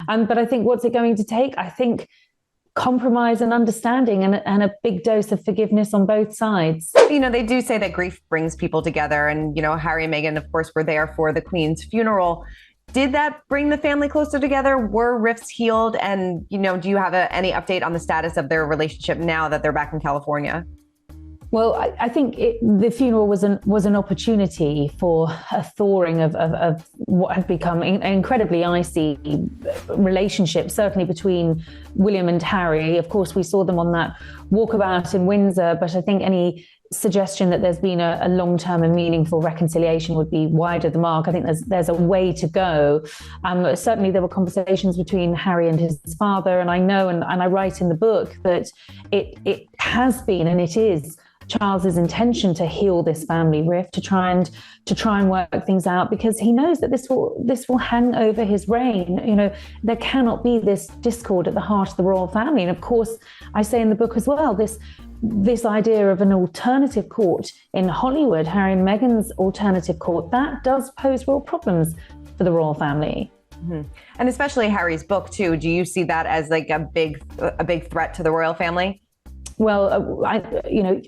But I think what's it going to take? I think compromise and understanding and a big dose of forgiveness on both sides. They do say that grief brings people together. And, Harry and Meghan, of course, were there for the Queen's funeral. Did that bring the family closer together? Were rifts healed? And, do you have any update on the status of their relationship now that they're back in California? Well, I think the funeral was an opportunity for a thawing of what had become an incredibly icy relationship, certainly between William and Harry. Of course, we saw them on that walkabout in Windsor, but I think any suggestion that there's been a long-term and meaningful reconciliation would be wide of the mark. I think there's a way to go. Certainly there were conversations between Harry and his father, and I know, and I write in the book that it has been, and it is, Charles's intention to heal this family rift, to try and work things out, because he knows that this will hang over his reign. There cannot be this discord at the heart of the royal family. And of course, I say in the book as well, this idea of an alternative court in Hollywood, Harry and Meghan's alternative court, that does pose real problems for the royal family. Mm-hmm. And especially Harry's book too. Do you see that as like a big threat to the royal family? Well,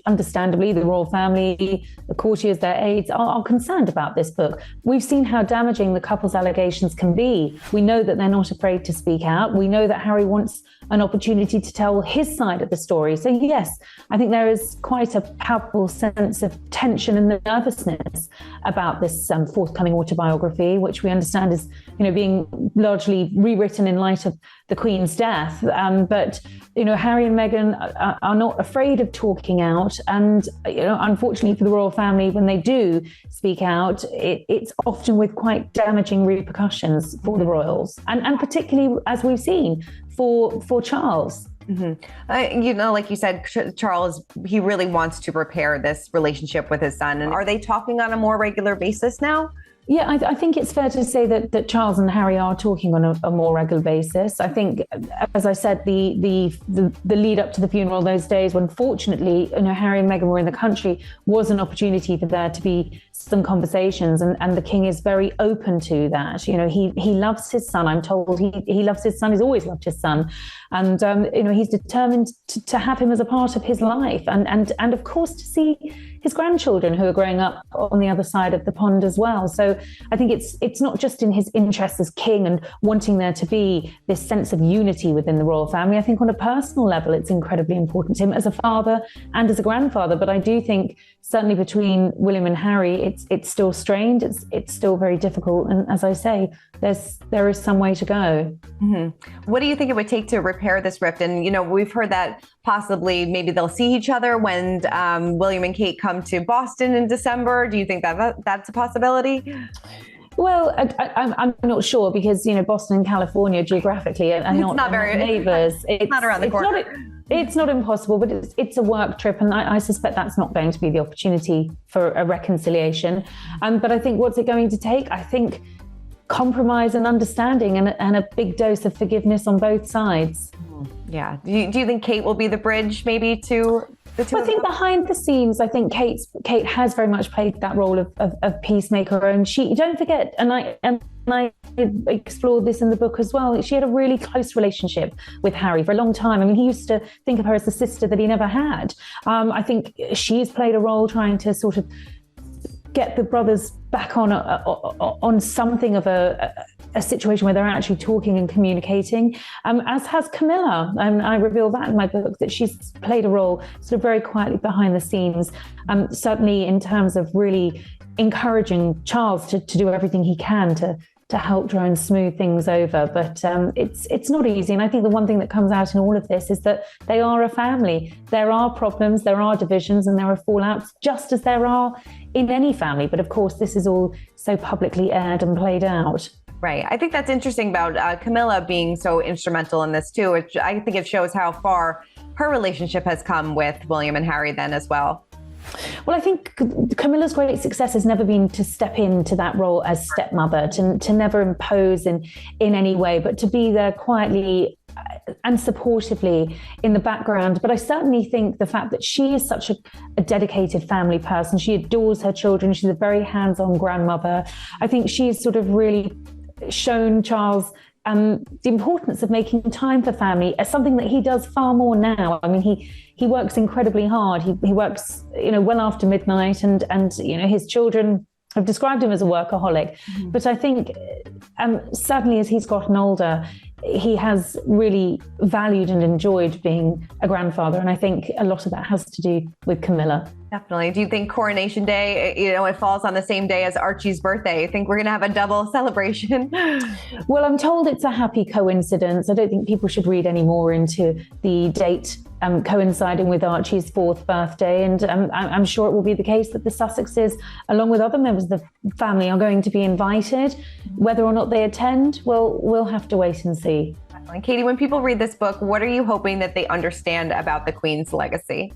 understandably, the royal family, the courtiers, their aides are concerned about this book. We've seen how damaging the couple's allegations can be. We know that they're not afraid to speak out. We know that Harry wants an opportunity to tell his side of the story. So yes, I think there is quite a palpable sense of tension and nervousness about this forthcoming autobiography, which we understand is, being largely rewritten in light of the Queen's death. But Harry and Meghan are not afraid of talking out. And, unfortunately for the royal family, when they do speak out, it's often with quite damaging repercussions for the royals. And particularly, as we've seen, for Charles. Mm-hmm. Like you said, Charles, he really wants to repair this relationship with his son. And are they talking on a more regular basis now? Yeah, I think it's fair to say that Charles and Harry are talking on a more regular basis. I think, as I said, the lead up to the funeral, those days when fortunately, Harry and Meghan were in the country, was an opportunity for there to be some conversations, and the King is very open to that. He loves his son. I'm told he loves his son. He's always loved his son, and he's determined to have him as a part of his life, and of course to see his grandchildren who are growing up on the other side of the pond as well. So I think it's not just in his interest as king and wanting there to be this sense of unity within the royal family. I think on a personal level, it's incredibly important to him as a father and as a grandfather. But I do think certainly between William and Harry, it's still strained. It's still very difficult. And as I say, there is some way to go. Mm-hmm. What do you think it would take to repair this rift? And, we've heard that possibly maybe they'll see each other when William and Kate come to Boston in December. Do you think that's a possibility? Well, I'm not sure, because, Boston and California geographically are not neighbours. It's not around the corner. It's not impossible, but it's a work trip, and I suspect that's not going to be the opportunity for a reconciliation. But I think what's it going to take? I think compromise and understanding and a big dose of forgiveness on both sides. Yeah. Do you think Kate will be the bridge maybe to the two? I think behind the scenes, I think Kate has very much played that role of peacemaker, and she, don't forget, and I explored this in the book as well, she had a really close relationship with Harry for a long time. I mean, he used to think of her as the sister that he never had. I think she's played a role trying to sort of get the brothers back on something of a situation where they're actually talking and communicating, as has Camilla. And I reveal that in my book, that she's played a role sort of very quietly behind the scenes, certainly in terms of really encouraging Charles to do everything he can to help try and smooth things over. But it's not easy. And I think the one thing that comes out in all of this is that they are a family. There are problems, there are divisions, and there are fallouts, just as there are in any family. But of course, this is all so publicly aired and played out. Right. I think that's interesting about Camilla being so instrumental in this too, which I think it shows how far her relationship has come with William and Harry then as well. Well, I think Camilla's great success has never been to step into that role as stepmother, to never impose in any way, but to be there quietly and supportively in the background. But I certainly think the fact that she is such a dedicated family person, she adores her children, she's a very hands-on grandmother. I think she's sort of really shown Charles the importance of making time for family as something that he does far more now. I mean, he works incredibly hard. He works, well after midnight, and his children have described him as a workaholic. Mm-hmm. But I think certainly as he's gotten older, he has really valued and enjoyed being a grandfather. And I think a lot of that has to do with Camilla. Definitely. Do you think Coronation Day, it falls on the same day as Archie's birthday? I think we're going to have a double celebration. Well, I'm told it's a happy coincidence. I don't think people should read any more into the date coinciding with Archie's 4th birthday. And I'm sure it will be the case that the Sussexes, along with other members of the family, are going to be invited. Whether or not they attend, we'll have to wait and see. And Katie, when people read this book, what are you hoping that they understand about the Queen's legacy?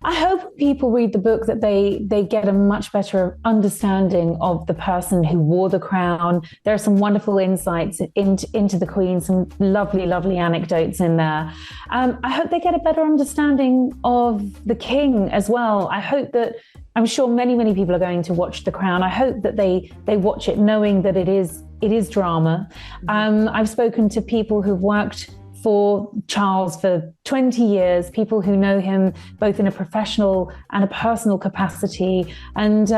I hope people read the book that they get a much better understanding of the person who wore the crown. There are some wonderful insights into the Queen, some lovely, lovely anecdotes in there. I hope they get a better understanding of the King as well. I hope that, I'm sure many, many people are going to watch The Crown. I hope that they watch it knowing that it is drama. I've spoken to people who've worked for Charles for 20 years, people who know him both in a professional and a personal capacity. And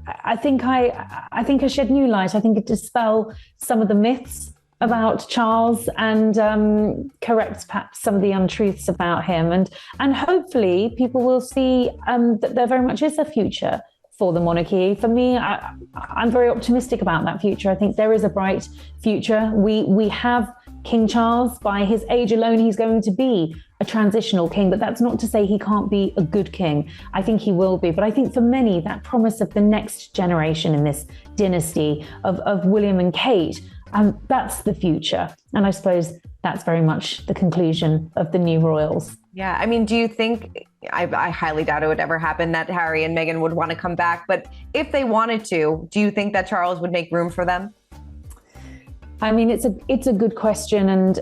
I think I shed new light. I think it dispel some of the myths about Charles and correct perhaps some of the untruths about him. And hopefully people will see that there very much is a future for the monarchy. For me, I'm very optimistic about that future. I think there is a bright future. We have King Charles. By his age alone, he's going to be a transitional king, but that's not to say he can't be a good king. I think he will be. But I think for many, that promise of the next generation in this dynasty of William and Kate, that's the future. And I suppose that's very much the conclusion of the new royals. Yeah. I mean, do you think, I highly doubt it would ever happen that Harry and Meghan would want to come back, but if they wanted to, do you think that Charles would make room for them? I mean, it's a good question, and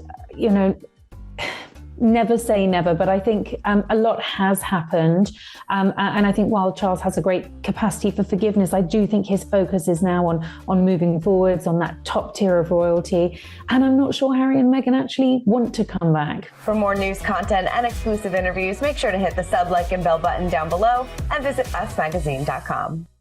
never say never, but I think a lot has happened, and I think while Charles has a great capacity for forgiveness, I do think his focus is now on moving forwards on that top tier of royalty, and I'm not sure Harry and Meghan actually want to come back. For more news content and exclusive interviews, make sure to hit the sub, like, and bell button down below, and visit usmagazine.com.